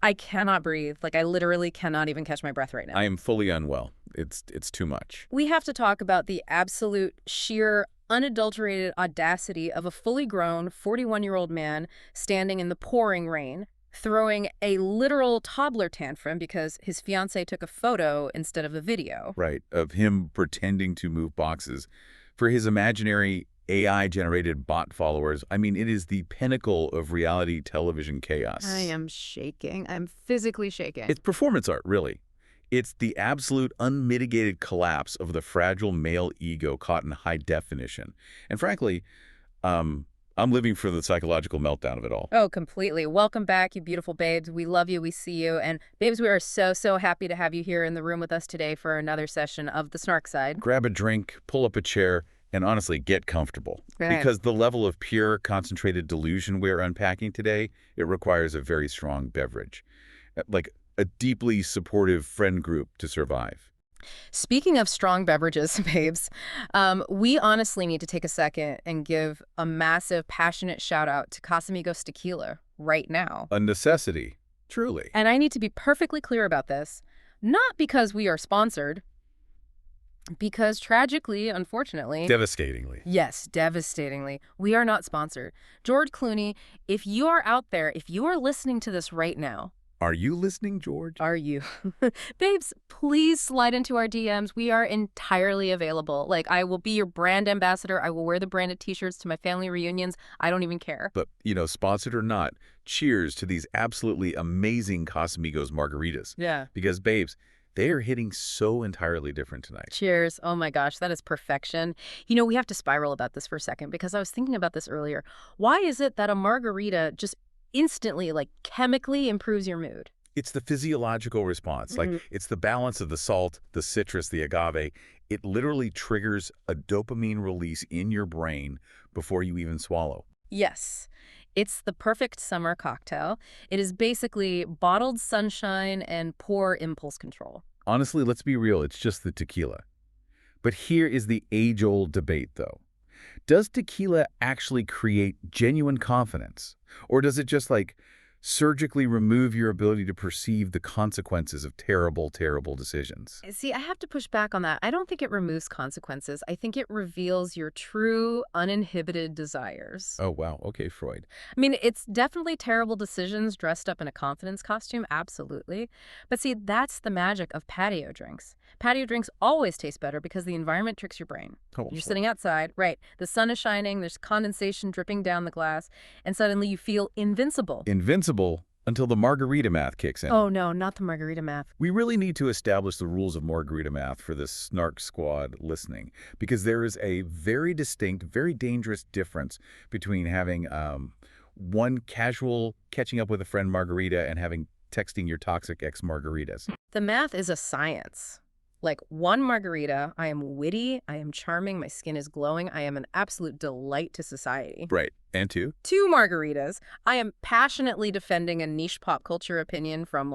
I cannot breathe. Like, I literally cannot even catch my breath right now. I am fully unwell. It's too much. We have to talk about the absolute sheer unadulterated audacity of a fully grown 41-year-old man standing in the pouring rain, throwing a literal toddler tantrum because his fiancé took a photo instead of a video. Right, of him pretending to move boxes for his imaginary AI-generated bot followers. I mean, it is the pinnacle of reality television chaos. I am shaking. I'm physically shaking. It's performance art, really. It's the absolute unmitigated collapse of the fragile male ego caught in high definition. And frankly, I'm living for the psychological meltdown of it all. Oh, completely. Welcome back, you beautiful babes. We love you. We see you. And babes, we are so, so happy to have you here in the room with us today for another session of the Snark Side. Grab a drink, pull up a chair, and honestly, get comfortable. Right. Because the level of pure, concentrated delusion we're unpacking today, it requires a very strong beverage. Like a deeply supportive friend group to survive. Speaking of strong beverages, babes, we honestly need to take a second and give a massive, passionate shout out to Casamigos Tequila right now. A necessity, truly. And I need to be perfectly clear about this, not because we are sponsored, because tragically, unfortunately... Devastatingly. Yes, devastatingly. We are not sponsored. George Clooney, if you are out there, if you are listening to this right now... Are you listening, George? Are you? Babes, please slide into our DMs. We are entirely available. Like, I will be your brand ambassador. I will wear the branded t-shirts to my family reunions. I don't even care. But, sponsored or not, cheers to these absolutely amazing Casamigos margaritas. Yeah. Because, babes, they are hitting so entirely different tonight. Cheers. Oh my gosh, that is perfection. We have to spiral about this for a second because I was thinking about this earlier. Why is it that a margarita just instantly, like, chemically improves your mood? It's the physiological response. Like, it's the balance of the salt, the citrus, the agave. It literally triggers a dopamine release in your brain before you even swallow. Yes. It's the perfect summer cocktail. It is basically bottled sunshine and poor impulse control. Honestly, let's be real. It's just the tequila. But here is the age-old debate, though. Does tequila actually create genuine confidence? Or does it just, surgically remove your ability to perceive the consequences of terrible, terrible decisions? See, I have to push back on that. I don't think it removes consequences. I think it reveals your true, uninhibited desires. Oh, wow. Okay, Freud. I mean, it's definitely terrible decisions dressed up in a confidence costume, absolutely. But see, that's the magic of patio drinks. Patio drinks always taste better because the environment tricks your brain. Oh, You're sitting outside, right? The sun is shining, there's condensation dripping down the glass, and suddenly you feel invincible. Invincible until the margarita math kicks in. Oh, no, not the margarita math. We really need to establish the rules of margarita math for this Snark squad listening, because there is a very distinct, very dangerous difference between having one casual catching up with a friend margarita and having texting your toxic ex-margaritas. The math is a science. Like, one margarita, I am witty, I am charming, my skin is glowing, I am an absolute delight to society. Right. And two? 2 margaritas, I am passionately defending a niche pop culture opinion from,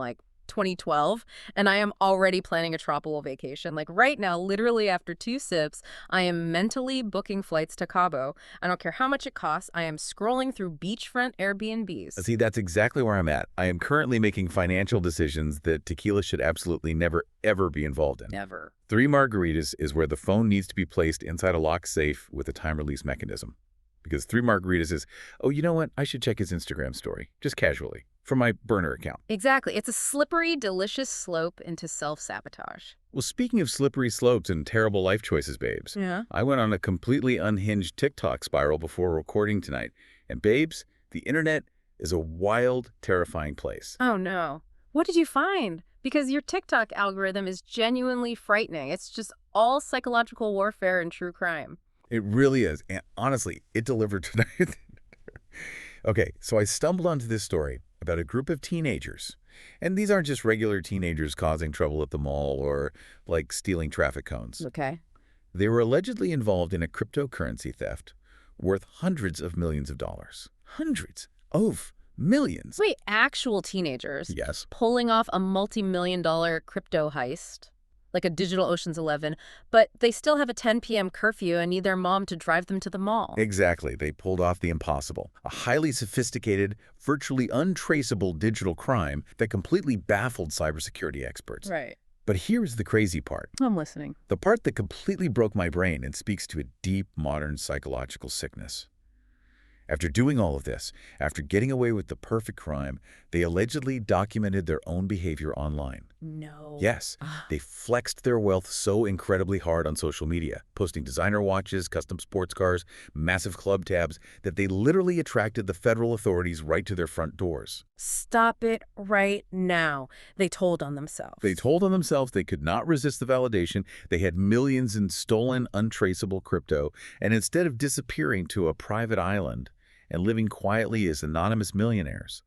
2012, and I am already planning a tropical vacation. Like, right now, literally after 2 sips, I am mentally booking flights to Cabo. I don't care how much it costs. I am scrolling through beachfront Airbnbs. See, that's exactly where I'm at. I am currently making financial decisions that tequila should absolutely never, ever be involved in. Never. 3 margaritas is where the phone needs to be placed inside a locked safe with a time-release mechanism. Because 3 margaritas is, oh, you know what? I should check his Instagram story, just casually, from my burner account. Exactly. It's a slippery, delicious slope into self-sabotage. Well, speaking of slippery slopes and terrible life choices, babes, Yeah. I went on a completely unhinged TikTok spiral before recording tonight. And babes, the internet is a wild, terrifying place. Oh, no. What did you find? Because your TikTok algorithm is genuinely frightening. It's just all psychological warfare and true crime. It really is. And honestly, it delivered tonight. Okay, so I stumbled onto this story about a group of teenagers. And these aren't just regular teenagers causing trouble at the mall or, stealing traffic cones. Okay. They were allegedly involved in a cryptocurrency theft worth hundreds of millions of dollars. Hundreds of millions. Wait, actual teenagers? Yes. Pulling off a multi-million-dollar crypto heist? like a digital Ocean's 11, but they still have a 10 p.m. curfew and need their mom to drive them to the mall. Exactly. They pulled off the impossible. A highly sophisticated, virtually untraceable digital crime that completely baffled cybersecurity experts. Right. But here's the crazy part. I'm listening. The part that completely broke my brain and speaks to a deep modern psychological sickness. After doing all of this, after getting away with the perfect crime, they allegedly documented their own behavior online. No. Yes, they flexed their wealth so incredibly hard on social media, posting designer watches, custom sports cars, massive club tabs, that they literally attracted the federal authorities right to their front doors. Stop it right now. They told on themselves. They told on themselves they could not resist the validation. They had millions in stolen, untraceable crypto, and instead of disappearing to a private island and living quietly as anonymous millionaires,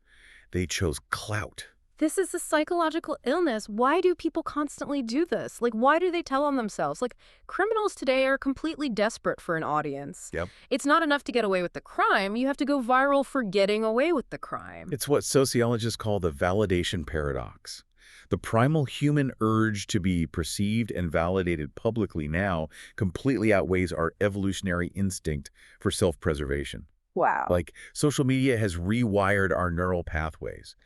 they chose clout. This is a psychological illness. Why do people constantly do this? Like, why do they tell on themselves? Like, criminals today are completely desperate for an audience. Yep. It's not enough to get away with the crime. You have to go viral for getting away with the crime. It's what sociologists call the validation paradox. The primal human urge to be perceived and validated publicly now completely outweighs our evolutionary instinct for self-preservation. Wow. Like, social media has rewired our neural pathways.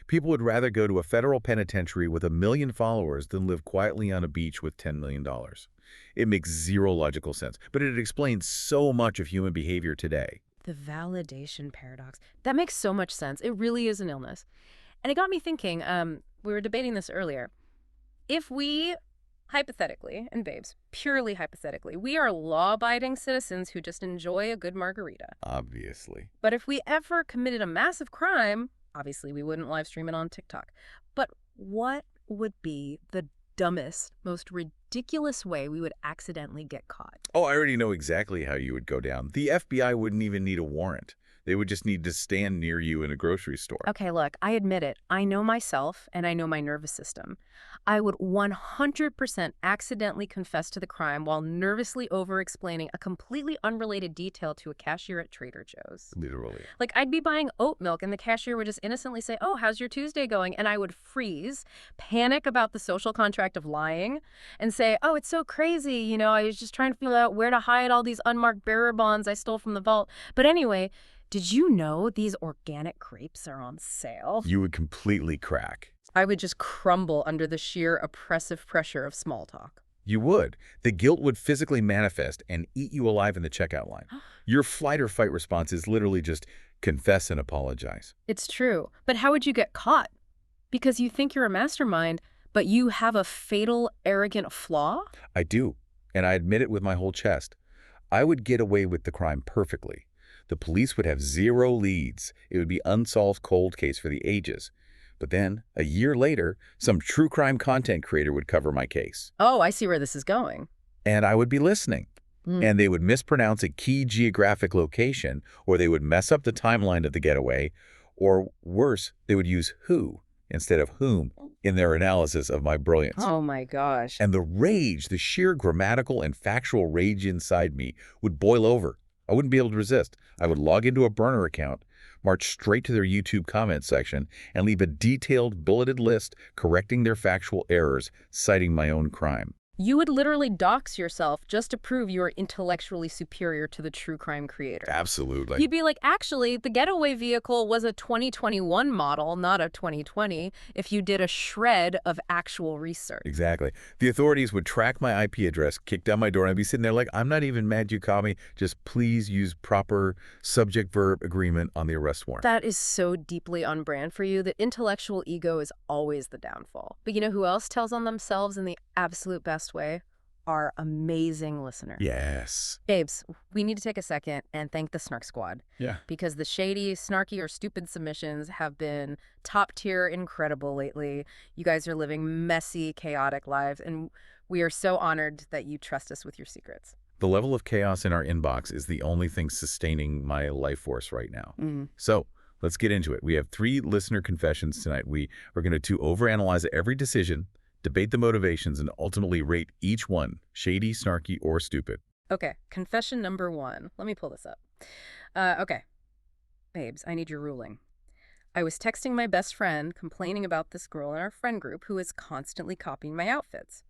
People would rather go to a federal penitentiary with 1 million followers than live quietly on a beach with $10 million. It makes zero logical sense, but it explains so much of human behavior today. The validation paradox. That makes so much sense. It really is an illness. And it got me thinking, we were debating this earlier. If we, hypothetically, and babes, purely hypothetically, we are law-abiding citizens who just enjoy a good margarita. Obviously. But if we ever committed a massive crime, obviously we wouldn't live stream it on TikTok. But what would be the dumbest, most ridiculous way we would accidentally get caught? Oh, I already know exactly how you would go down. The FBI wouldn't even need a warrant. They would just need to stand near you in a grocery store. Okay, look, I admit it. I know myself and I know my nervous system. I would 100% accidentally confess to the crime while nervously over-explaining a completely unrelated detail to a cashier at Trader Joe's. Literally. Like, I'd be buying oat milk and the cashier would just innocently say, "Oh, how's your Tuesday going?" And I would freeze, panic about the social contract of lying, and say, "Oh, it's so crazy. You know, I was just trying to figure out where to hide all these unmarked bearer bonds I stole from the vault. But anyway, did you know these organic grapes are on sale?" You would completely crack. I would just crumble under the sheer oppressive pressure of small talk. You would. The guilt would physically manifest and eat you alive in the checkout line. Your flight or fight response is literally just confess and apologize. It's true. But how would you get caught? Because you think you're a mastermind, but you have a fatal, arrogant flaw? I do, and I admit it with my whole chest. I would get away with the crime perfectly. The police would have zero leads. It would be unsolved cold case for the ages. But then, a year later, some true crime content creator would cover my case. Oh, I see where this is going. And I would be listening. And they would mispronounce a key geographic location, or they would mess up the timeline of the getaway, or worse, they would use who instead of whom in their analysis of my brilliance. Oh my gosh. And the rage, the sheer grammatical and factual rage inside me would boil over. I wouldn't be able to resist. I would log into a burner account, march straight to their YouTube comment section, and leave a detailed, bulleted list correcting their factual errors, citing my own crime. You would literally dox yourself just to prove you are intellectually superior to the true crime creator. Absolutely. You'd be like, actually, the getaway vehicle was a 2021 model, not a 2020, if you did a shred of actual research. Exactly. The authorities would track my IP address, kick down my door, and I'd be sitting there like, I'm not even mad you caught me. Just please use proper subject-verb agreement on the arrest warrant. That is so deeply on brand for you. The intellectual ego is always the downfall. But you know who else tells on themselves in the absolute best way? Our amazing listener. Yes. Babes, we need to take a second and thank the Snark Squad. Yeah. Because the shady, snarky, or stupid submissions have been top tier incredible lately. You guys are living messy, chaotic lives, and we are so honored that you trust us with your secrets. The level of chaos in our inbox is the only thing sustaining my life force right now. So let's get into it. We have 3 listener confessions tonight. We are going to overanalyze every decision, debate the motivations, and ultimately rate each one, shady, snarky, or stupid. Okay, confession number 1. Let me pull this up. Okay. Babes, I need your ruling. I was texting my best friend complaining about this girl in our friend group who is constantly copying my outfits.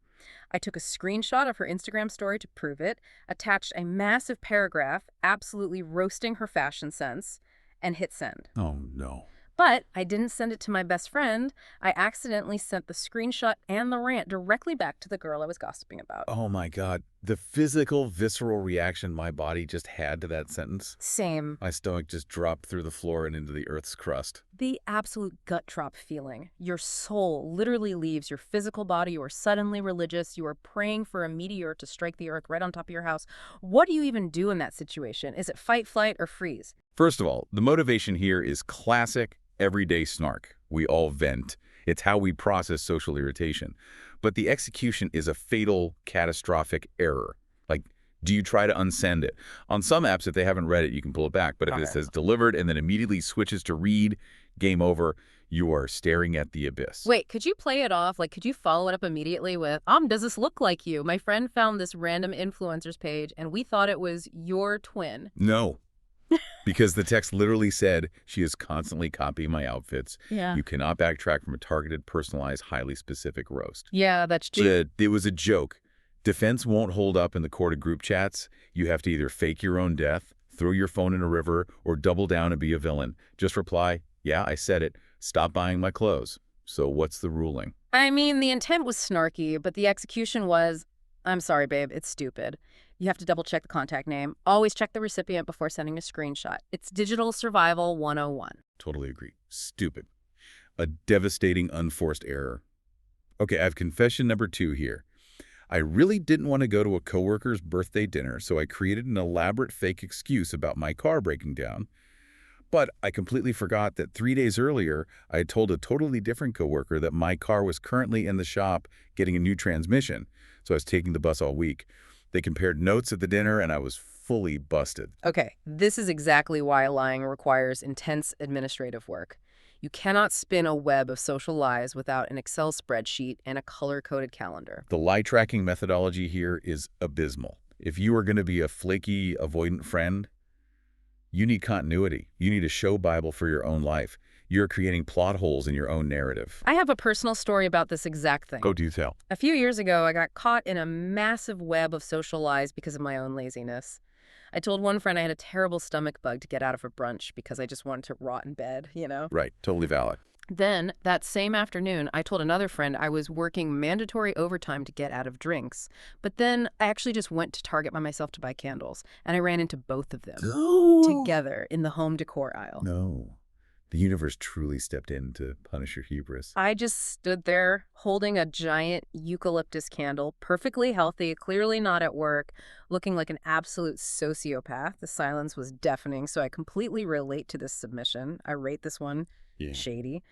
I took a screenshot of her Instagram story to prove it, attached a massive paragraph absolutely roasting her fashion sense, and hit send. Oh, no. But I didn't send it to my best friend. I accidentally sent the screenshot and the rant directly back to the girl I was gossiping about. Oh, my God. The physical, visceral reaction my body just had to that sentence. Same. My stomach just dropped through the floor and into the earth's crust. The absolute gut drop feeling. Your soul literally leaves your physical body. You are suddenly religious. You are praying for a meteor to strike the earth right on top of your house. What do you even do in that situation? Is it fight, flight, or freeze? First of all, the motivation here is classic, everyday snark. We all vent. It's how we process social irritation. But the execution is a fatal, catastrophic error. Like, do you try to unsend it? On some apps, if they haven't read it, you can pull it back. But if it says delivered and then immediately switches to read, game over, you are staring at the abyss. Wait, could you play it off? Like, could you follow it up immediately with, does this look like you? My friend found this random influencer's page, and we thought it was your twin. No. Because the text literally said, she is constantly copying my outfits. Yeah. You cannot backtrack from a targeted, personalized, highly specific roast. Yeah, that's true. It was a joke. Defense won't hold up in the court of group chats. You have to either fake your own death, throw your phone in a river, or double down and be a villain. Just reply, yeah, I said it. Stop buying my clothes. So what's the ruling? I mean, the intent was snarky, but the execution was, I'm sorry, babe, it's stupid. You have to double-check the contact name. Always check the recipient before sending a screenshot. It's digital survival 101. Totally agree. Stupid. A devastating, unforced error. Okay, I have confession number 2 here. I really didn't want to go to a coworker's birthday dinner, so I created an elaborate fake excuse about my car breaking down. But I completely forgot that 3 days earlier, I had told a totally different coworker that my car was currently in the shop getting a new transmission, so I was taking the bus all week. They compared notes at the dinner, and I was fully busted. Okay, this is exactly why lying requires intense administrative work. You cannot spin a web of social lies without an Excel spreadsheet and a color-coded calendar. The lie tracking methodology here is abysmal. If you are going to be a flaky, avoidant friend, you need continuity. You need a show Bible for your own life. You're creating plot holes in your own narrative. I have a personal story about this exact thing. Go do tell. A few years ago, I got caught in a massive web of social lies because of my own laziness. I told one friend I had a terrible stomach bug to get out of a brunch because I just wanted to rot in bed, you know? Right, totally valid. Then, that same afternoon, I told another friend I was working mandatory overtime to get out of drinks. But then I actually just went to Target by myself to buy candles, and I ran into both of them together in the home decor aisle. No. The universe truly stepped in to punish your hubris. I just stood there holding a giant eucalyptus candle, perfectly healthy, clearly not at work, looking like an absolute sociopath. The silence was deafening, so I completely relate to this submission. I rate this one shady.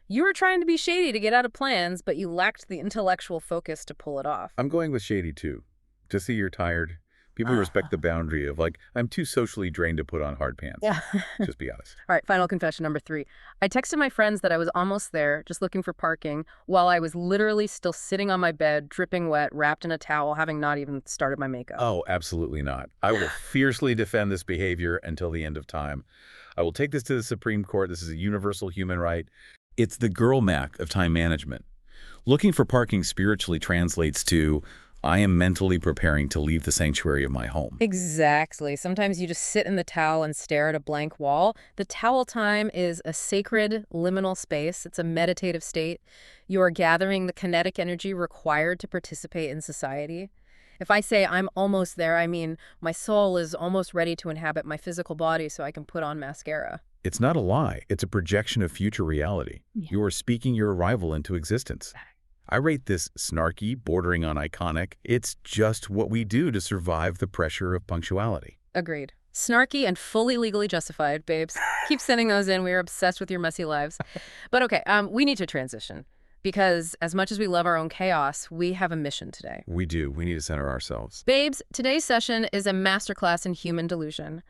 You were trying to be shady to get out of plans, but you lacked the intellectual focus to pull it off. I'm going with shady, too. Just see you're tired. People respect the boundary of, like, I'm too socially drained to put on hard pants. Yeah. Just be honest. All right, final confession number 3. I texted my friends that I was almost there, just looking for parking, while I was literally still sitting on my bed, dripping wet, wrapped in a towel, having not even started my makeup. Oh, absolutely not. I will fiercely defend this behavior until the end of time. I will take this to the Supreme Court. This is a universal human right. It's the girl mac of time management. Looking for parking spiritually translates to, I am mentally preparing to leave the sanctuary of my home. Exactly. Sometimes you just sit in the towel and stare at a blank wall. The towel time is a sacred liminal space. It's a meditative state. You are gathering the kinetic energy required to participate in society. If I say I'm almost there, I mean my soul is almost ready to inhabit my physical body so I can put on mascara. It's not a lie. It's a projection of future reality. Yeah. You are speaking your arrival into existence. I rate this snarky, bordering on iconic. It's just what we do to survive the pressure of punctuality. Agreed. Snarky and fully legally justified, babes. Keep sending those in. We're obsessed with your messy lives. But okay, we need to transition. Because as much as we love our own chaos, we have a mission today. We do. We need to center ourselves. Babes, today's session is a masterclass in human delusion.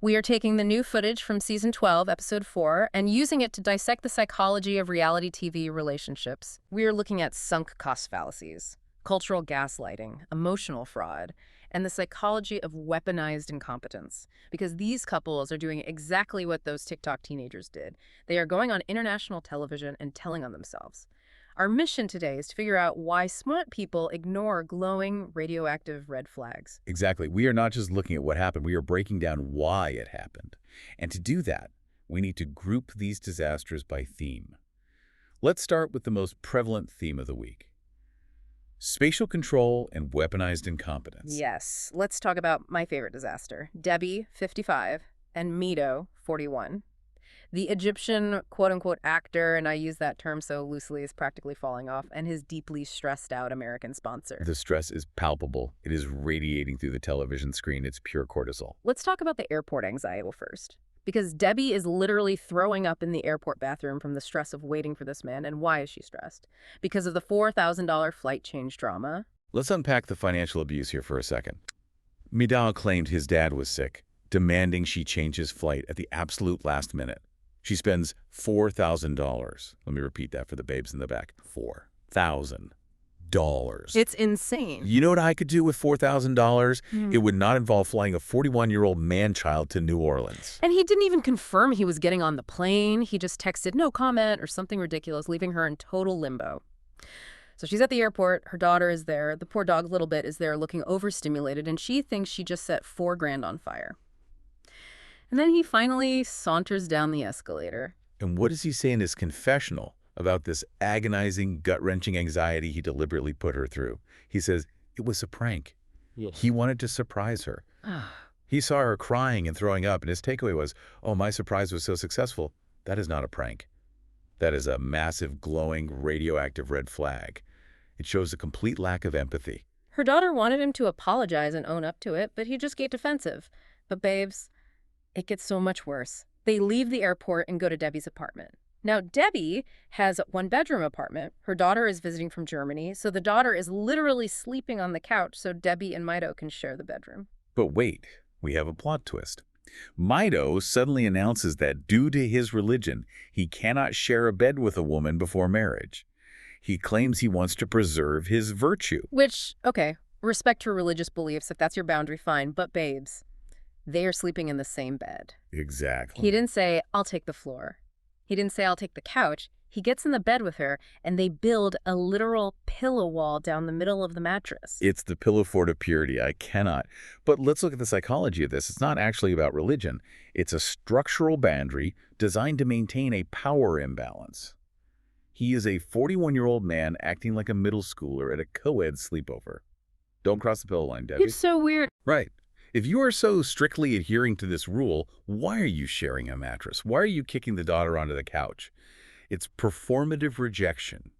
We are taking the new footage from Season 12, Episode 4, and using it to dissect the psychology of reality TV relationships. We are looking at sunk cost fallacies, cultural gaslighting, emotional fraud, and the psychology of weaponized incompetence. Because these couples are doing exactly what those TikTok teenagers did. They are going on international television and telling on themselves. Our mission today is to figure out why smart people ignore glowing radioactive red flags. Exactly. We are not just looking at what happened. We are breaking down why it happened. And to do that, we need to group these disasters by theme. Let's start with the most prevalent theme of the week: spatial control and weaponized incompetence. Yes, let's talk about my favorite disaster. Debby, 55, and Mido, 41. The Egyptian quote-unquote actor, and I use that term so loosely, is practically falling off, and his deeply stressed out American sponsor. The stress is palpable. It is radiating through the television screen. It's pure cortisol. Let's talk about the airport anxiety first. Because Debby is literally throwing up in the airport bathroom from the stress of waiting for this man. And why is she stressed? Because of the $4,000 flight change drama. Let's unpack the financial abuse here for a second. Mido claimed his dad was sick, demanding she change his flight at the absolute last minute. She spends $4,000. Let me repeat that for the babes in the back. $4,000. It's insane. You know what I could do with $4,000? It would not involve flying a 41-year-old man-child to New Orleans. And he didn't even confirm he was getting on the plane. He just texted no comment or something ridiculous, leaving her in total limbo. So she's at the airport. Her daughter is there. The poor dog, Little Bit, is there looking overstimulated, and she thinks she just set $4,000 on fire. And then he finally saunters down the escalator. And what does he say in his confessional about this agonizing, gut-wrenching anxiety he deliberately put her through? He says, it was a prank. Yes. He wanted to surprise her. He saw her crying and throwing up, and his takeaway was, oh, my surprise was so successful. That is not a prank. That is a massive, glowing, radioactive red flag. It shows a complete lack of empathy. Her daughter wanted him to apologize and own up to it, but he just get defensive. But babes, it gets so much worse. They leave the airport and go to Debby's apartment. Now, Debby has a one-bedroom apartment. Her daughter is visiting from Germany, so the daughter is literally sleeping on the couch so Debby and Mido can share the bedroom. But wait, we have a plot twist. Mido suddenly announces that due to his religion, he cannot share a bed with a woman before marriage. He claims he wants to preserve his virtue. Which, okay, respect her religious beliefs. If that's your boundary, fine. But babes, they are sleeping in the same bed. Exactly. He didn't say, I'll take the floor. He didn't say, I'll take the couch. He gets in the bed with her, and they build a literal pillow wall down the middle of the mattress. It's the pillow fort of purity. I cannot. But let's look at the psychology of this. It's not actually about religion. It's a structural boundary designed to maintain a power imbalance. He is a 41-year-old man acting like a middle schooler at a co-ed sleepover. Don't cross the pillow line, Debbie. It's so weird. Right. If you are so strictly adhering to this rule, why are you sharing a mattress? Why are you kicking the daughter onto the couch? It's performative rejection.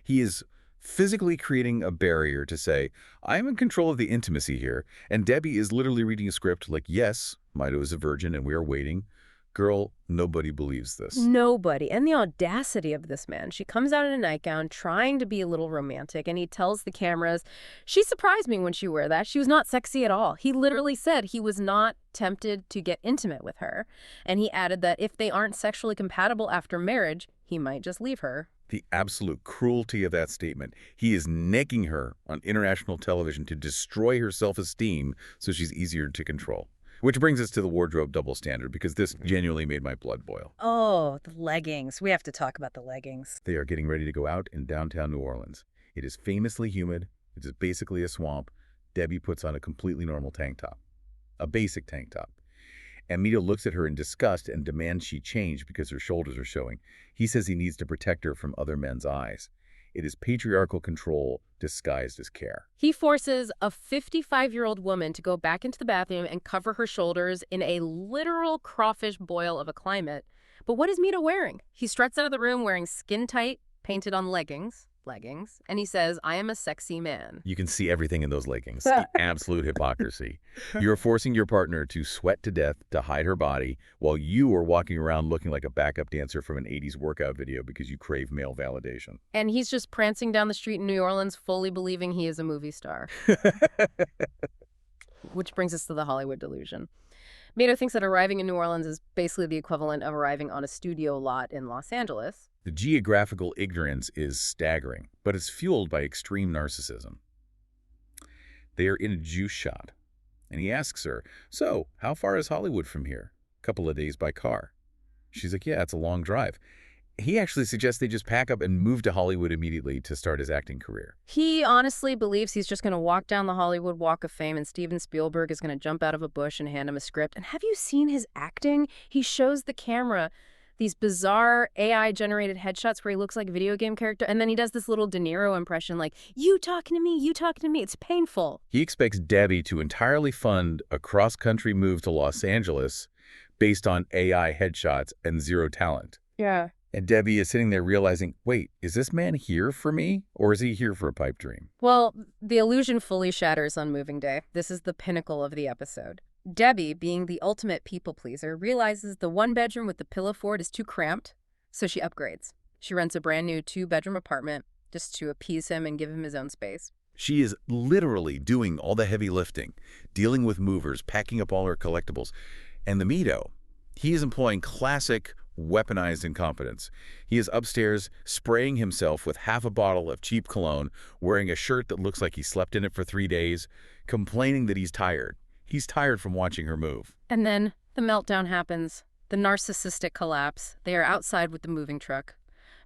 He is physically creating a barrier to say, I'm in control of the intimacy here, and Debby is literally reading a script like, yes, Mido is a virgin and we are waiting. Girl, nobody believes this. Nobody. And the audacity of this man. She comes out in a nightgown trying to be a little romantic, and he tells the cameras, she surprised me when she wore that. She was not sexy at all. He literally said he was not tempted to get intimate with her. And he added that if they aren't sexually compatible after marriage, he might just leave her. The absolute cruelty of that statement. He is necking her on international television to destroy her self-esteem so she's easier to control. Which brings us to the wardrobe double standard, because this genuinely made my blood boil. Oh, the leggings. We have to talk about the leggings. They are getting ready to go out in downtown New Orleans. It is famously humid. It is basically a swamp. Debby puts on a completely normal tank top. A basic tank top. And Mido looks at her in disgust and demands she change because her shoulders are showing. He says he needs to protect her from other men's eyes. It is patriarchal control disguised as care. He forces a 55-year-old woman to go back into the bathroom and cover her shoulders in a literal crawfish boil of a climate. But what is Mido wearing? He struts out of the room wearing skin-tight, painted-on leggings, and he says, I am a sexy man. You can see everything in those leggings. The absolute hypocrisy. You're forcing your partner to sweat to death to hide her body while you are walking around looking like a backup dancer from an 80s workout video because you crave male validation. And he's just prancing down the street in New Orleans fully believing he is a movie star. Which brings us to the Hollywood delusion. Mido thinks that arriving in New Orleans is basically the equivalent of arriving on a studio lot in Los Angeles. The geographical ignorance is staggering, but it's fueled by extreme narcissism. They are in a juice shot, and he asks her, so, how far is Hollywood from here? A couple of days by car. She's like, yeah, it's a long drive. he actually suggests they just pack up and move to Hollywood immediately to start his acting career. He honestly believes he's just going to walk down the Hollywood Walk of Fame and Steven Spielberg is going to jump out of a bush and hand him a script. And have you seen his acting? He shows the camera these bizarre AI-generated headshots where he looks like a video game character, and then he does this little De Niro impression like, you talking to me, you talking to me. It's painful. He expects Debbie to entirely fund a cross-country move to Los Angeles based on AI headshots and zero talent. Yeah. And Debbie is sitting there realizing, wait, is this man here for me, or is he here for a pipe dream? Well, the illusion fully shatters on moving day. This is the pinnacle of the episode. Debbie, being the ultimate people-pleaser, realizes the one-bedroom with the pillow fort is too cramped, so she upgrades. She rents a brand-new 2-bedroom apartment just to appease him and give him his own space. She is literally doing all the heavy lifting, dealing with movers, packing up all her collectibles. And the Mido, he is employing classic weaponized incompetence. He is upstairs spraying himself with half a bottle of cheap cologne, wearing a shirt that looks like he slept in it for 3 days, complaining that he's tired. He's tired from watching her move. And then the meltdown happens. The narcissistic collapse. They are outside with the moving truck.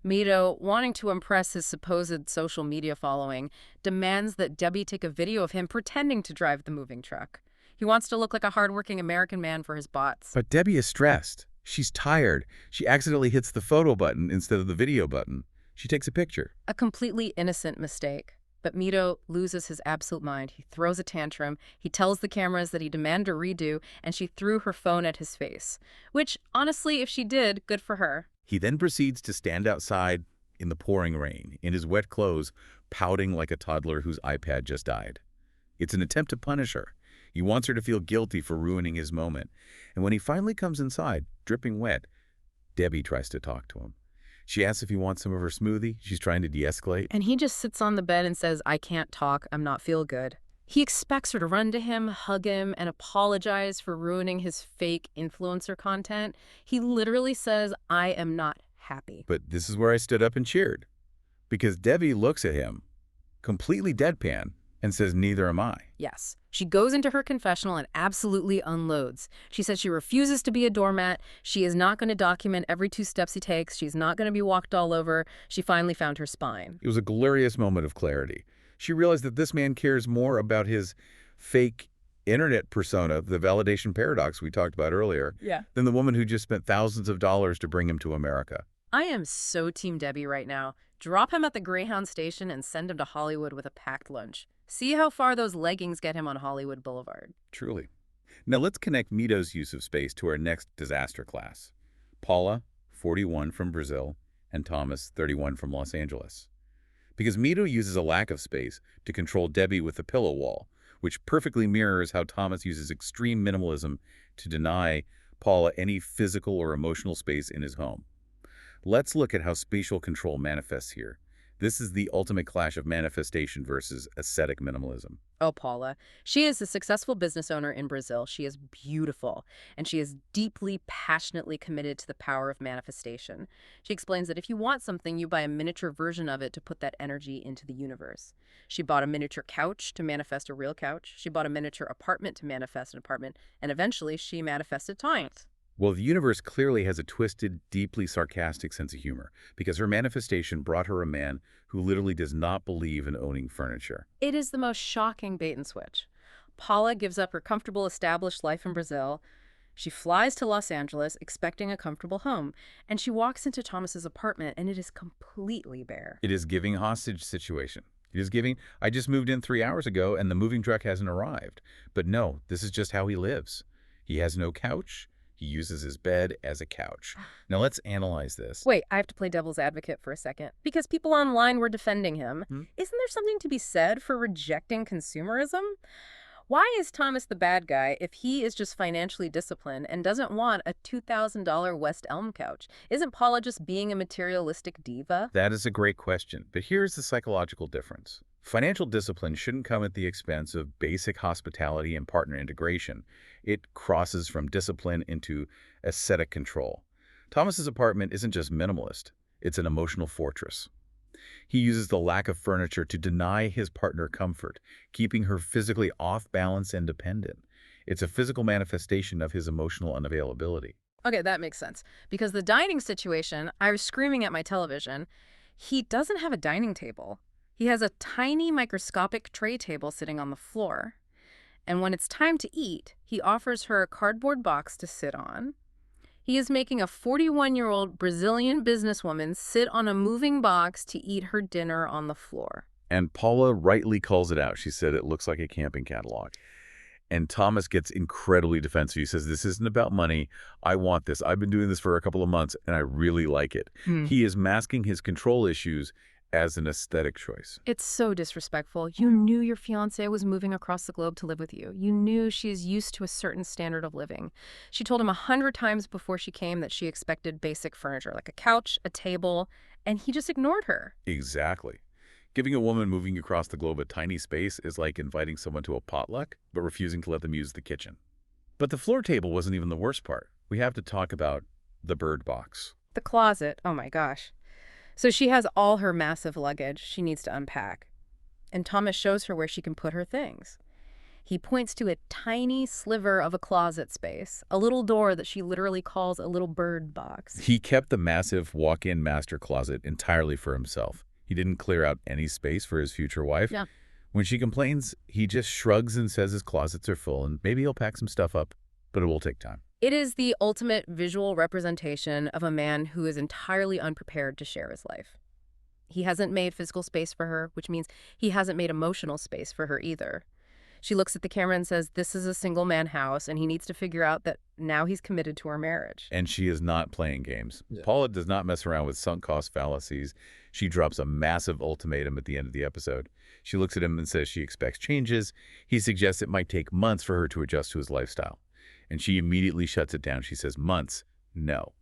Mido, wanting to impress his supposed social media following, demands that Debbie take a video of him pretending to drive the moving truck. He wants to look like a hardworking American man for his bots. But Debbie is stressed. She's tired. She accidentally hits the photo button instead of the video button. She takes a picture. A completely innocent mistake. But Mido loses his absolute mind. He throws a tantrum. He tells the cameras that he demanded a redo, and she threw her phone at his face. Which, honestly, if she did, good for her. He then proceeds to stand outside in the pouring rain, in his wet clothes, pouting like a toddler whose iPad just died. It's an attempt to punish her. He wants her to feel guilty for ruining his moment. And when he finally comes inside, dripping wet, Debbie tries to talk to him. She asks if he wants some of her smoothie. She's trying to de-escalate. And he just sits on the bed and says, I can't talk. I'm not feel good. He expects her to run to him, hug him, and apologize for ruining his fake influencer content. He literally says, I am not happy. But this is where I stood up and cheered. Because Debbie looks at him, completely deadpan, and says, neither am I. Yes. She goes into her confessional and absolutely unloads. She says she refuses to be a doormat. She is not going to document every 2 steps he takes. She's not going to be walked all over. She finally found her spine. It was a glorious moment of clarity. She realized that this man cares more about his fake internet persona, the validation paradox we talked about earlier, than the woman who just spent thousands of dollars to bring him to America. I am so Team Debbie right now. Drop him at the Greyhound station and send him to Hollywood with a packed lunch. See how far those leggings get him on Hollywood Boulevard. Truly. Now let's connect Mido's use of space to our next disaster class. Paula, 41 from Brazil, and Thomas, 31 from Los Angeles. Because Mido uses a lack of space to control Debbie with the pillow wall, which perfectly mirrors how Thomas uses extreme minimalism to deny Paula any physical or emotional space in his home. Let's look at how spatial control manifests here. This is the ultimate clash of manifestation versus ascetic minimalism. Oh, Paula. She is a successful business owner in Brazil. She is beautiful, and she is deeply, passionately committed to the power of manifestation. She explains that if you want something, you buy a miniature version of it to put that energy into the universe. She bought a miniature couch to manifest a real couch. She bought a miniature apartment to manifest an apartment, and eventually she manifested times. Well, the universe clearly has a twisted, deeply sarcastic sense of humor, because her manifestation brought her a man who literally does not believe in owning furniture. It is the most shocking bait and switch. Paula gives up her comfortable, established life in Brazil. She flies to Los Angeles, expecting a comfortable home, and she walks into Thomas's apartment, and it is completely bare. It is giving hostage situation. It is giving, I just moved in 3 hours ago, and the moving truck hasn't arrived. But no, this is just how he lives. He has no couch. He uses his bed as a couch. Now let's analyze this. Wait, I have to play devil's advocate for a second. Because people online were defending him. Isn't there something to be said for rejecting consumerism? Why is Thomas the bad guy if he is just financially disciplined and doesn't want a $2,000 West Elm couch? Isn't Paula just being a materialistic diva? That is a great question, but here's the psychological difference. Financial discipline shouldn't come at the expense of basic hospitality and partner integration. It crosses from discipline into ascetic control. Thomas's apartment isn't just minimalist, it's an emotional fortress. He uses the lack of furniture to deny his partner comfort, keeping her physically off balance and dependent. It's a physical manifestation of his emotional unavailability. Okay, that makes sense. Because the dining situation, I was screaming at my television. He doesn't have a dining table. He has a tiny microscopic tray table sitting on the floor. And when it's time to eat, he offers her a cardboard box to sit on. He is making a 41-year-old Brazilian businesswoman sit on a moving box to eat her dinner on the floor. And Paula rightly calls it out. She said it looks like a camping catalog. And Thomas gets incredibly defensive. He says, this isn't about money. I want this. I've been doing this for a couple of months, and I really like it. He is masking his control issues as an aesthetic choice. It's so disrespectful. You knew your fiancé was moving across the globe to live with you. You knew she is used to a certain standard of living. She told him 100 times before she came that she expected basic furniture, like a couch, a table, and he just ignored her. Exactly. Giving a woman moving across the globe a tiny space is like inviting someone to a potluck, but refusing to let them use the kitchen. But the floor table wasn't even the worst part. We have to talk about the bird box. The closet, oh my gosh. So she has all her massive luggage she needs to unpack. And Thomas shows her where she can put her things. He points to a tiny sliver of a closet space, a little door that she literally calls a little bird box. He kept the massive walk-in master closet entirely for himself. He didn't clear out any space for his future wife. Yeah. When she complains, he just shrugs and says his closets are full, and maybe he'll pack some stuff up, but it will take time. It is the ultimate visual representation of a man who is entirely unprepared to share his life. He hasn't made physical space for her, which means he hasn't made emotional space for her either. She looks at the camera and says, this is a single-man house, and he needs to figure out that now he's committed to her marriage. And she is not playing games. Yeah. Paula does not mess around with sunk cost fallacies. She drops a massive ultimatum at the end of the episode. She looks at him and says she expects changes. He suggests it might take months for her to adjust to his lifestyle. And she immediately shuts it down. She says, months? No.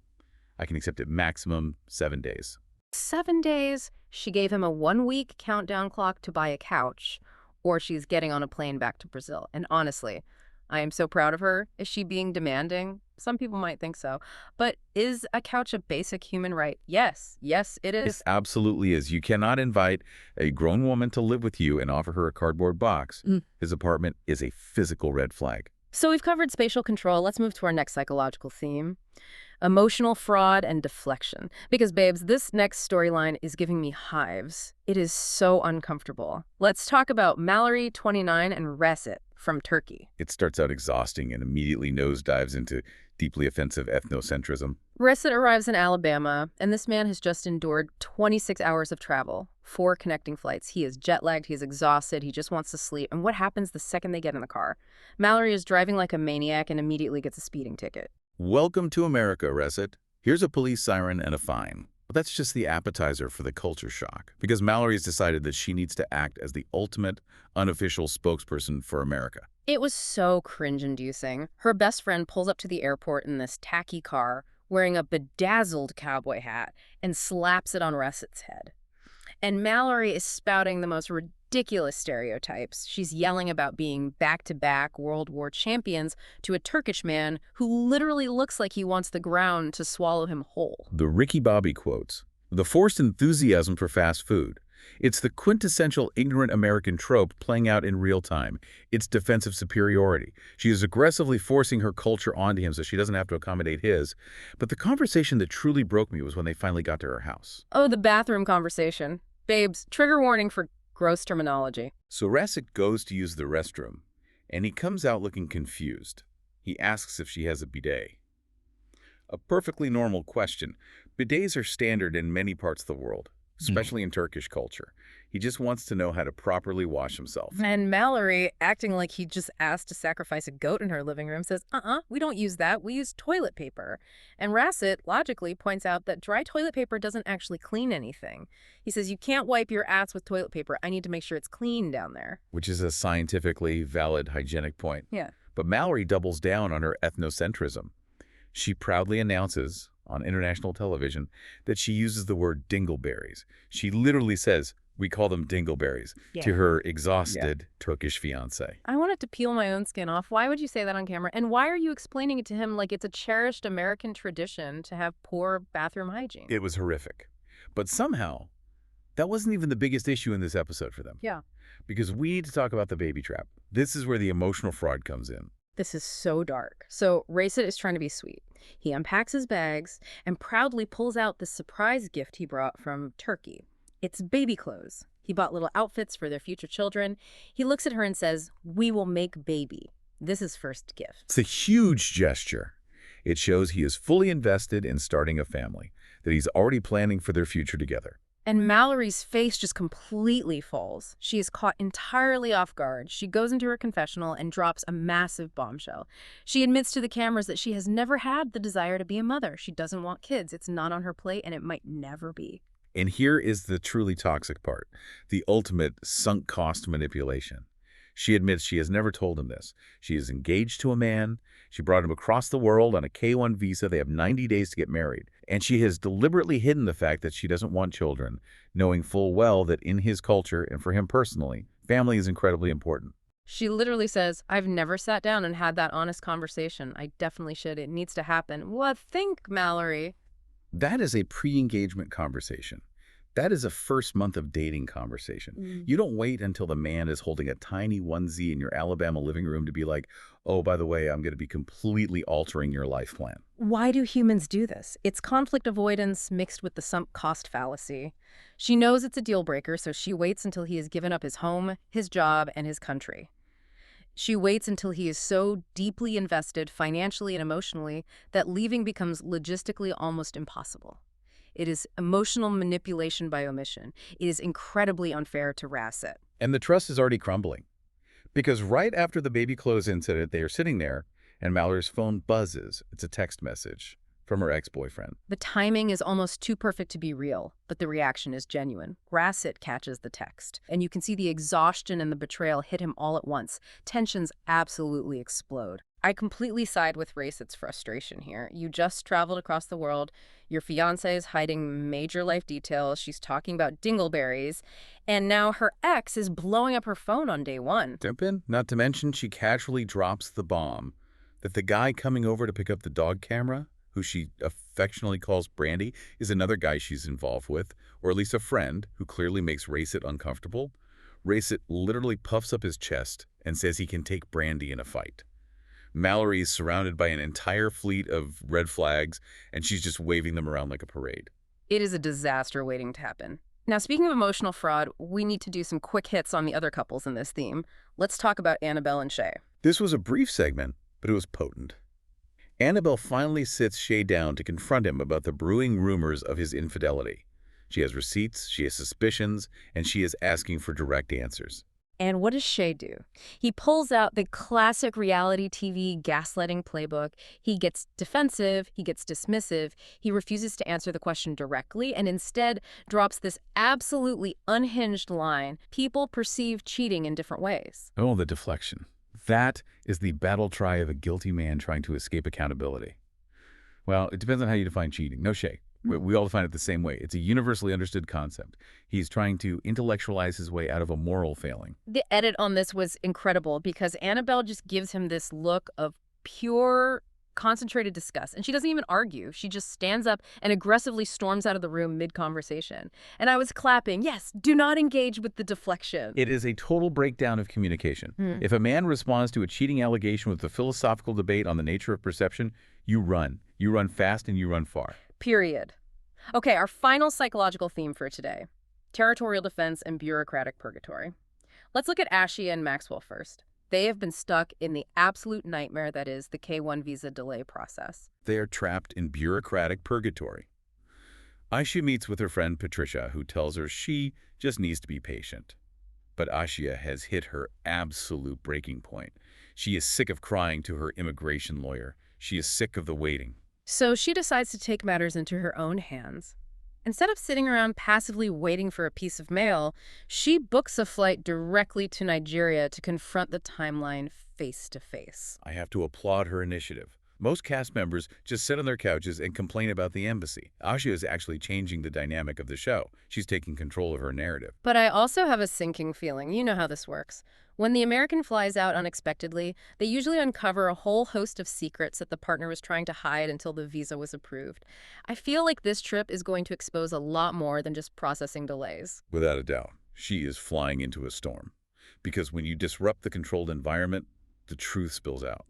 I can accept it maximum 7 days. 7 days? She gave him a 1-week countdown clock to buy a couch, or she's getting on a plane back to Brazil. And honestly, I am so proud of her. Is she being demanding? Some people might think so. But is a couch a basic human right? Yes. Yes, it is. It absolutely is. You cannot invite a grown woman to live with you and offer her a cardboard box. His apartment is a physical red flag. So we've covered spatial control. Let's move to our next psychological theme. Emotional fraud and deflection. Because, babes, this next storyline is giving me hives. It is so uncomfortable. Let's talk about Mallory, 29, and Recep from Turkey. It starts out exhausting and immediately nosedives into deeply offensive ethnocentrism. Recep arrives in Alabama, and this man has just endured 26 hours of travel, 4 connecting flights. He is jet-lagged, he is exhausted, he just wants to sleep. And what happens the second they get in the car? Mallory is driving like a maniac and immediately gets a speeding ticket. Welcome to America, Recep. Here's a police siren and a fine. But that's just the appetizer for the culture shock, because Mallory's decided that she needs to act as the ultimate, unofficial spokesperson for America. It was so cringe-inducing. Her best friend pulls up to the airport in this tacky car, wearing a bedazzled cowboy hat, and slaps it on Recep's head. And Mallory is spouting the most ridiculous stereotypes. She's yelling about being back-to-back World War champions to a Turkish man who literally looks like he wants the ground to swallow him whole. The Ricky Bobby quotes. The forced enthusiasm for fast food. It's the quintessential ignorant American trope playing out in real time. It's defensive superiority. She is aggressively forcing her culture onto him so she doesn't have to accommodate his. But the conversation that truly broke me was when they finally got to her house. Oh, the bathroom conversation. Babes, trigger warning for gross terminology. So Recep goes to use the restroom, and he comes out looking confused. He asks if she has a bidet. A perfectly normal question. Bidets are standard in many parts of the world, especially in Turkish culture. He just wants to know how to properly wash himself. And Mallory, acting like he just asked to sacrifice a goat in her living room, says, we don't use that. We use toilet paper. And Recep logically points out that dry toilet paper doesn't actually clean anything. He says, you can't wipe your ass with toilet paper. I need to make sure it's clean down there. Which is a scientifically valid hygienic point. Yeah. But Mallory doubles down on her ethnocentrism. She proudly announces on international television that she uses the word dingleberries. She literally says, we call them dingleberries, to her exhausted Turkish fiancé. I wanted to peel my own skin off. Why would you say that on camera? And why are you explaining it to him like it's a cherished American tradition to have poor bathroom hygiene? It was horrific. But somehow, that wasn't even the biggest issue in this episode for them. Yeah. Because we need to talk about the baby trap. This is where the emotional fraud comes in. This is so dark. So Recep is trying to be sweet. He unpacks his bags and proudly pulls out the surprise gift he brought from Turkey. It's baby clothes. He bought little outfits for their future children. He looks at her and says, "We will make baby." This is first gift. It's a huge gesture. It shows he is fully invested in starting a family, that he's already planning for their future together. And Mallory's face just completely falls. She is caught entirely off guard. She goes into her confessional and drops a massive bombshell. She admits to the cameras that she has never had the desire to be a mother. She doesn't want kids. It's not on her plate, and it might never be. And here is the truly toxic part, the ultimate sunk cost manipulation. She admits she has never told him this. She is engaged to a man. She brought him across the world on a K-1 visa. They have 90 days to get married. And she has deliberately hidden the fact that she doesn't want children, knowing full well that in his culture and for him personally, family is incredibly important. She literally says, "I've never sat down and had that honest conversation. I definitely should. It needs to happen." Well, think, Mallory. That is a pre-engagement conversation. That is a first month of dating conversation. You don't wait until the man is holding a tiny onesie in your Alabama living room to be like, "Oh, by the way, I'm going to be completely altering your life plan." Why do humans do this? It's conflict avoidance mixed with the sunk cost fallacy. She knows it's a deal breaker, so she waits until he has given up his home, his job, and his country. She waits until he is so deeply invested financially and emotionally that leaving becomes logistically almost impossible. It is emotional manipulation by omission. It is incredibly unfair to Rasset. And the trust is already crumbling. Because right after the baby clothes incident, they are sitting there, and Mallory's phone buzzes. It's a text message from her ex-boyfriend. The timing is almost too perfect to be real, but the reaction is genuine. Rasset catches the text, and you can see the exhaustion and the betrayal hit him all at once. Tensions absolutely explode. I completely side with Rasset's frustration here. You just traveled across the world. Your fiancé is hiding major life details. She's talking about dingleberries. And now her ex is blowing up her phone on day one. Not to mention she casually drops the bomb that the guy coming over to pick up the dog camera, who she affectionately calls Brandy, is another guy she's involved with, or at least a friend who clearly makes Rasset uncomfortable. Rasset literally puffs up his chest and says he can take Brandy in a fight. Mallory is surrounded by an entire fleet of red flags, and she's just waving them around like a parade. It is a disaster waiting to happen. Now, speaking of emotional fraud, we need to do some quick hits on the other couples in this theme. Let's talk about Annabelle and Shay. This was a brief segment, but it was potent. Annabelle finally sits Shay down to confront him about the brewing rumors of his infidelity. She has receipts, she has suspicions, and she is asking for direct answers. And what does Shay do? He pulls out the classic reality TV gaslighting playbook. He gets defensive, he gets dismissive, he refuses to answer the question directly, and instead drops this absolutely unhinged line: "People perceive cheating in different ways." Oh, the deflection. That is the battle cry of a guilty man trying to escape accountability. Well, it depends on how you define cheating. No shade. We all define it the same way. It's a universally understood concept. He's trying to intellectualize his way out of a moral failing. The edit on this was incredible because Annabelle just gives him this look of pure, concentrated disgust. And she doesn't even argue. She just stands up and aggressively storms out of the room mid-conversation. And I was clapping. Yes, do not engage with the deflection. It is a total breakdown of communication. If a man responds to a cheating allegation with a philosophical debate on the nature of perception, you run. You run fast and you run far. Period. Okay, our final psychological theme for today: territorial defense and bureaucratic purgatory. Let's look at Ashia and Maxwell first. They have been stuck in the absolute nightmare that is the K-1 visa delay process. They are trapped in bureaucratic purgatory. Ashia meets with her friend Patricia, who tells her she just needs to be patient. But Ashia has hit her absolute breaking point. She is sick of crying to her immigration lawyer. She is sick of the waiting. So she decides to take matters into her own hands. Instead of sitting around passively waiting for a piece of mail, she books a flight directly to Nigeria to confront the timeline face to face. I have to applaud her initiative. Most cast members just sit on their couches and complain about the embassy. Ashia is actually changing the dynamic of the show. She's taking control of her narrative. But I also have a sinking feeling. You know how this works. When the American flies out unexpectedly, they usually uncover a whole host of secrets that the partner was trying to hide until the visa was approved. I feel like this trip is going to expose a lot more than just processing delays. Without a doubt, she is flying into a storm. Because when you disrupt the controlled environment, the truth spills out.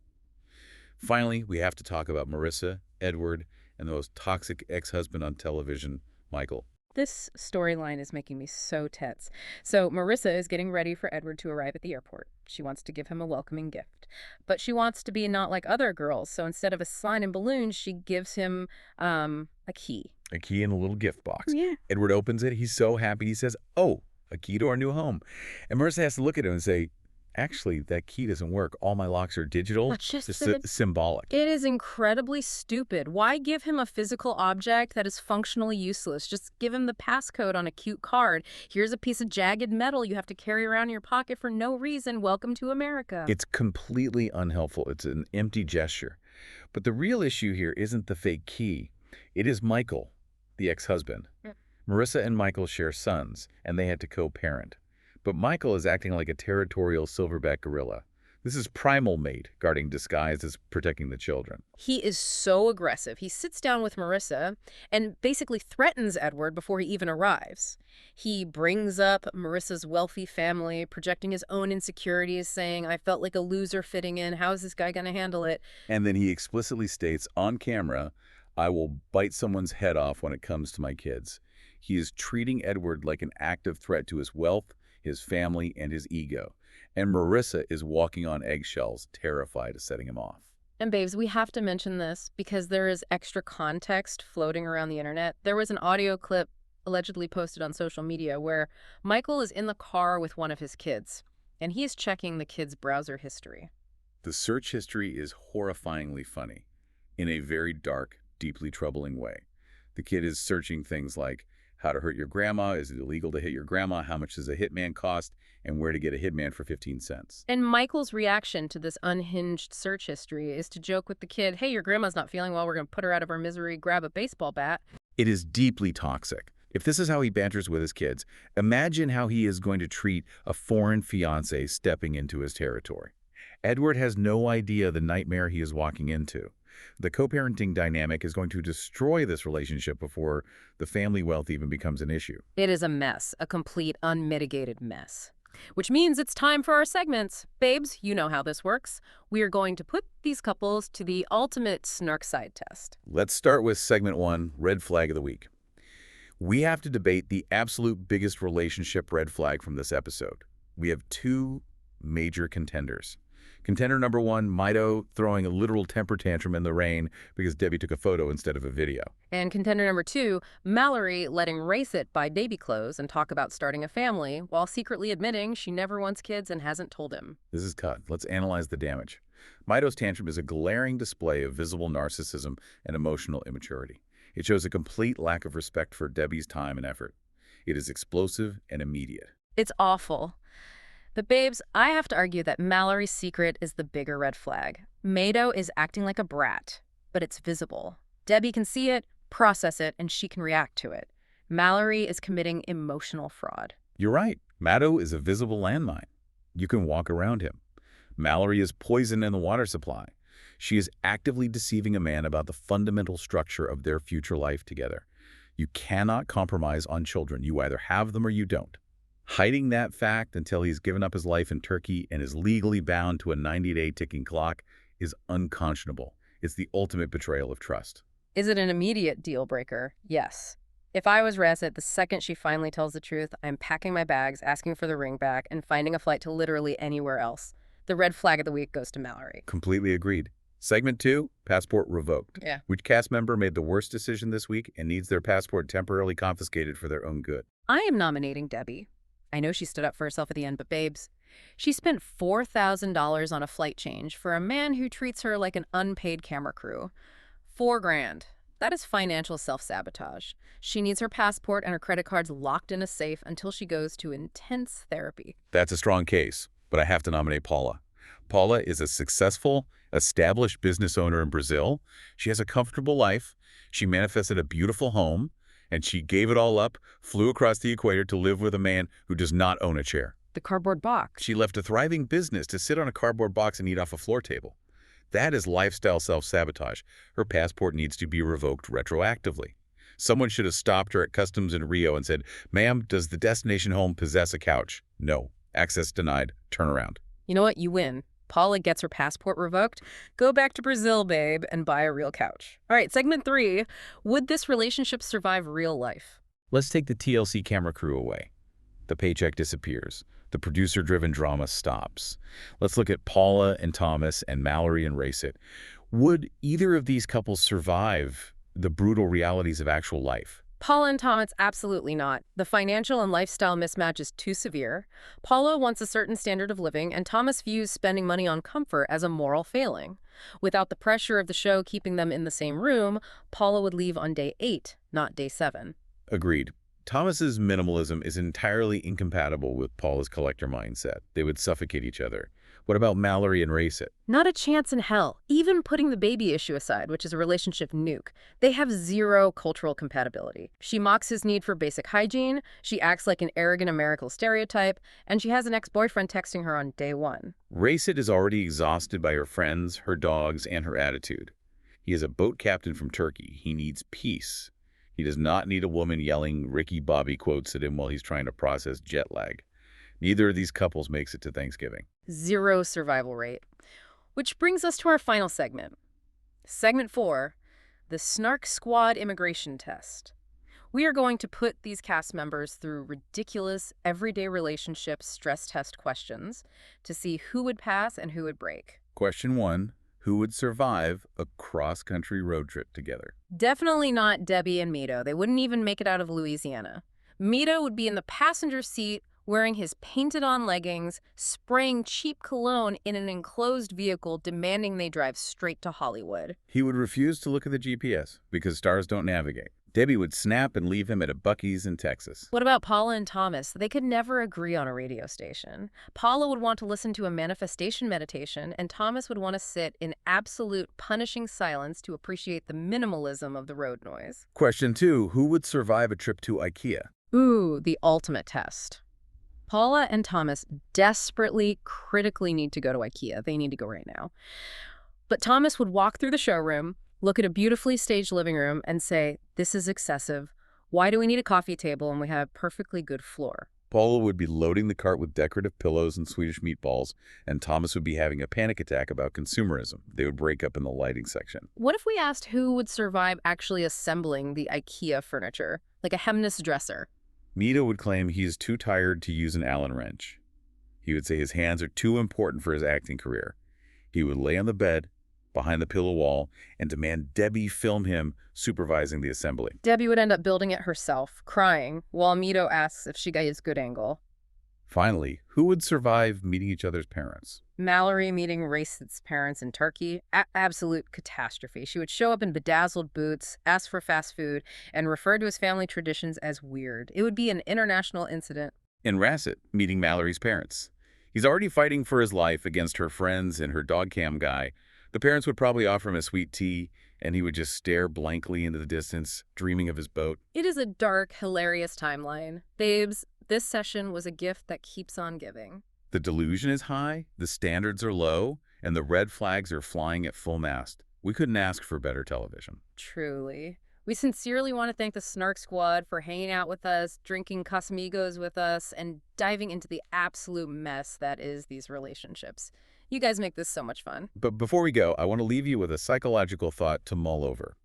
Finally, we have to talk about Marissa, Edward, and the most toxic ex-husband on television, Michael. This storyline is making me so tense. So Marissa is getting ready for Edward to arrive at the airport. She wants to give him a welcoming gift. But she wants to be not like other girls, so instead of a sign and balloons, she gives him a key. A key in a little gift box. Yeah. Edward opens it. He's so happy. He says, "Oh, a key to our new home." And Marissa has to look at him and say, "Actually, that key doesn't work. All my locks are digital." That's just symbolic. It is incredibly stupid. Why give him a physical object that is functionally useless? Just give him the passcode on a cute card. Here's a piece of jagged metal you have to carry around in your pocket for no reason. Welcome to America. It's completely unhelpful. It's an empty gesture. But the real issue here isn't the fake key. It is Michael, the ex-husband. Yeah. Marissa and Michael share sons, and they had to co-parent. But Michael is acting like a territorial silverback gorilla. This is primal mate, guarding disguised as protecting the children. He is so aggressive. He sits down with Marissa and basically threatens Edward before he even arrives. He brings up Marissa's wealthy family, projecting his own insecurities, saying, "I felt like a loser fitting in. How is this guy going to handle it?" And then he explicitly states on camera, "I will bite someone's head off when it comes to my kids." He is treating Edward like an active threat to his wealth, his family, and his ego. And Marissa is walking on eggshells, terrified of setting him off. And babes, we have to mention this because there is extra context floating around the internet. There was an audio clip allegedly posted on social media where Michael is in the car with one of his kids, and he is checking the kid's browser history. The search history is horrifyingly funny, in a very dark, deeply troubling way. The kid is searching things like how to hurt your grandma, is it illegal to hit your grandma, how much does a hitman cost, and where to get a hitman for 15 cents. And Michael's reaction to this unhinged search history is to joke with the kid, "Hey, your grandma's not feeling well, we're going to put her out of her misery, grab a baseball bat." It is deeply toxic. If this is how he banters with his kids, imagine how he is going to treat a foreign fiancé stepping into his territory. Edward has no idea the nightmare he is walking into. The co-parenting dynamic is going to destroy this relationship before the family wealth even becomes an issue. It is a mess, a complete, unmitigated mess. Which means it's time for our segments. Babes, you know how this works. We are going to put these couples to the ultimate Snark side test. Let's start with segment 1, red flag of the week. We have to debate the absolute biggest relationship red flag from this episode. We have two major contenders. Contender number 1, Mido throwing a literal temper tantrum in the rain because Debbie took a photo instead of a video. And contender number 2, Mallory letting Race It buy baby clothes and talk about starting a family while secretly admitting she never wants kids and hasn't told him. This is cut. Let's analyze the damage. Mido's tantrum is a glaring display of visible narcissism and emotional immaturity. It shows a complete lack of respect for Debbie's time and effort. It is explosive and immediate. It's awful. But babes, I have to argue that Mallory's secret is the bigger red flag. Mido is acting like a brat, but it's visible. Debbie can see it, process it, and she can react to it. Mallory is committing emotional fraud. You're right. Mido is a visible landmine. You can walk around him. Mallory is poison in the water supply. She is actively deceiving a man about the fundamental structure of their future life together. You cannot compromise on children. You either have them or you don't. Hiding that fact until he's given up his life in Turkey and is legally bound to a 90-day ticking clock is unconscionable. It's the ultimate betrayal of trust. Is it an immediate deal breaker? Yes. If I was Razet, the second she finally tells the truth, I'm packing my bags, asking for the ring back, and finding a flight to literally anywhere else. The red flag of the week goes to Mallory. Completely agreed. Segment 2, passport revoked. Yeah. Which cast member made the worst decision this week and needs their passport temporarily confiscated for their own good? I am nominating Debbie. I know she stood up for herself at the end, but babes, she spent $4,000 on a flight change for a man who treats her like an unpaid camera crew. $4,000. That is financial self-sabotage. She needs her passport and her credit cards locked in a safe until she goes to intense therapy. That's a strong case, but I have to nominate Paula. Paula is a successful, established business owner in Brazil. She has a comfortable life. She manifested a beautiful home. And she gave it all up, flew across the equator to live with a man who does not own a chair. The cardboard box. She left a thriving business to sit on a cardboard box and eat off a floor table. That is lifestyle self-sabotage. Her passport needs to be revoked retroactively. Someone should have stopped her at customs in Rio and said, "Ma'am, does the destination home possess a couch?" "No. Access denied. Turn around." You know what? You win. Paula gets her passport revoked. Go back to Brazil, babe, and buy a real couch. All right, segment 3. Would this relationship survive real life? Let's take the TLC camera crew away. The paycheck disappears. The producer-driven drama stops. Let's look at Paula and Thomas and Mallory and Racit. Would either of these couples survive the brutal realities of actual life? Paula and Thomas, absolutely not. The financial and lifestyle mismatch is too severe. Paula wants a certain standard of living, and Thomas views spending money on comfort as a moral failing. Without the pressure of the show keeping them in the same room, Paula would leave on day 8, not day 7. Agreed. Thomas's minimalism is entirely incompatible with Paula's collector mindset. They would suffocate each other. What about Mallory and Racit? Not a chance in hell. Even putting the baby issue aside, which is a relationship nuke, they have zero cultural compatibility. She mocks his need for basic hygiene, she acts like an arrogant American stereotype, and she has an ex-boyfriend texting her on day 1. Racit is already exhausted by her friends, her dogs, and her attitude. He is a boat captain from Turkey. He needs peace. He does not need a woman yelling Ricky Bobby quotes at him while he's trying to process jet lag. Neither of these couples makes it to Thanksgiving. Zero survival rate. Which brings us to our final segment. Segment 4, the Snark Squad immigration test. We are going to put these cast members through ridiculous, everyday relationship stress test questions to see who would pass and who would break. Question 1. Who would survive a cross-country road trip together? Definitely not Debby and Mido. They wouldn't even make it out of Louisiana. Mido would be in the passenger seat wearing his painted-on leggings, spraying cheap cologne in an enclosed vehicle, demanding they drive straight to Hollywood. He would refuse to look at the GPS because stars don't navigate. Debbie would snap and leave him at a Buc-ee's in Texas. What about Paula and Thomas? They could never agree on a radio station. Paula would want to listen to a manifestation meditation, and Thomas would want to sit in absolute punishing silence to appreciate the minimalism of the road noise. Question 2. Who would survive a trip to IKEA? Ooh, the ultimate test. Paula and Thomas desperately, critically need to go to IKEA. They need to go right now. But Thomas would walk through the showroom, look at a beautifully staged living room, and say, "This is excessive. Why do we need a coffee table and we have a perfectly good floor?" Paula would be loading the cart with decorative pillows and Swedish meatballs, and Thomas would be having a panic attack about consumerism. They would break up in the lighting section. What if we asked who would survive actually assembling the IKEA furniture, like a Hemnes dresser? Mido would claim he is too tired to use an Allen wrench. He would say his hands are too important for his acting career. He would lay on the bed, behind the pillow wall, and demand Debbie film him supervising the assembly. Debbie would end up building it herself, crying, while Mido asks if she got his good angle. Finally, who would survive meeting each other's parents? Mallory meeting Racit's parents in Turkey, absolute catastrophe. She would show up in bedazzled boots, ask for fast food, and refer to his family traditions as weird. It would be an international incident. And Racit meeting Mallory's parents. He's already fighting for his life against her friends and her dog cam guy. The parents would probably offer him a sweet tea, and he would just stare blankly into the distance, dreaming of his boat. It is a dark, hilarious timeline. Babes, this session was a gift that keeps on giving. The delusion is high, the standards are low, and the red flags are flying at full mast. We couldn't ask for better television. Truly. We sincerely want to thank the Snark Squad for hanging out with us, drinking Casamigos with us, and diving into the absolute mess that is these relationships. You guys make this so much fun. But before we go, I want to leave you with a psychological thought to mull over.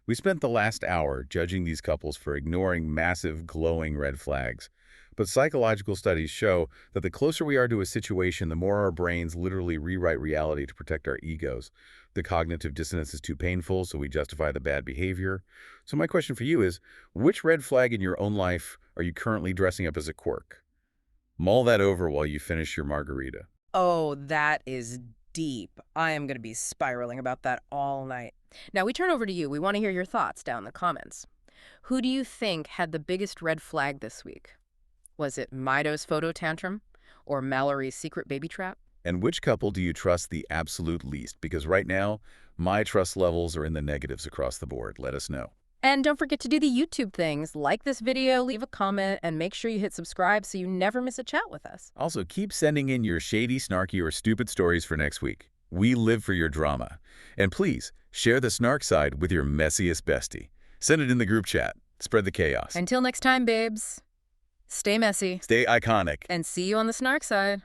We spent the last hour judging these couples for ignoring massive, glowing red flags. But psychological studies show that the closer we are to a situation, the more our brains literally rewrite reality to protect our egos. The cognitive dissonance is too painful, so we justify the bad behavior. So my question for you is, which red flag in your own life are you currently dressing up as a quirk? Mull that over while you finish your margarita. Oh, that is deep. I am going to be spiraling about that all night. Now, we turn over to you. We want to hear your thoughts down in the comments. Who do you think had the biggest red flag this week? Was it Mido's photo tantrum or Mallory's secret baby trap? And which couple do you trust the absolute least? Because right now, my trust levels are in the negatives across the board. Let us know. And don't forget to do the YouTube things. Like this video, leave a comment, and make sure you hit subscribe so you never miss a chat with us. Also, keep sending in your shady, snarky, or stupid stories for next week. We live for your drama. And please, share the snark side with your messiest bestie. Send it in the group chat. Spread the chaos. Until next time, babes. Stay messy. Stay iconic. And see you on the snark side.